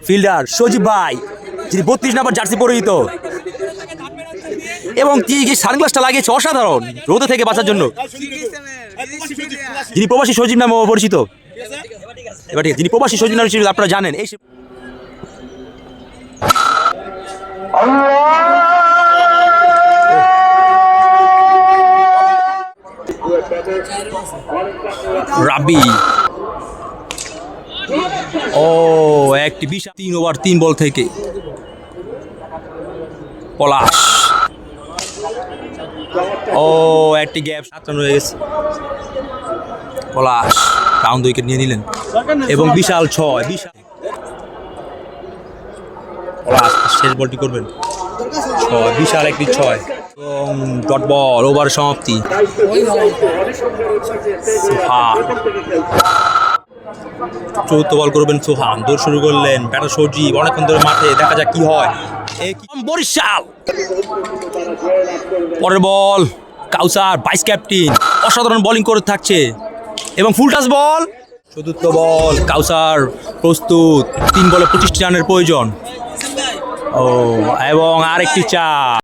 Fielder সজীব ভাই, যিনি 32 নম্বর jersey পরিহিত এবং কি সানগ্লাসটা লাগিয়েছে অসাধারণ রোদে থেকে বাঁচার জন্য, যিনি প্রবাসী সজীব নামে পরিচিত। এবার ঠিক আছে, যিনি প্রবাসী সজীব নামে পরিচিত আপনারা জানেন। এই রাবি ও একটি বিশাল 3 ওভার 3 বল থেকে পলাশ ও একটি গ্যাপ 7 রান হয়ে গেছে। পলাশ রাউন্ড উইকেট নিয়ে নিলেন এবং বিশাল 6 বিশাল পলাশ শেষ বলটি করবেন 6 বিশাল একটি 6 এবং ডট বল ওভার সমাপ্তি। চতুর্থ বল করবেন সোহান, দৌড় শুরু করলেন ব্যাটার সজীব, অনেকক্ষণ ধরে মাঠে, দেখা যাক কি হয়। বরিশাল পরের বল কাউসার ভাইস ক্যাপ্টেন অসাধারণ বোলিং করে থাকছে এবং ফুল টাচ বল। চতুর্থ বল কাউসার প্রস্তুত, 3 বলে 25 রানের প্রয়োজন ও এবং আরেকটি চার।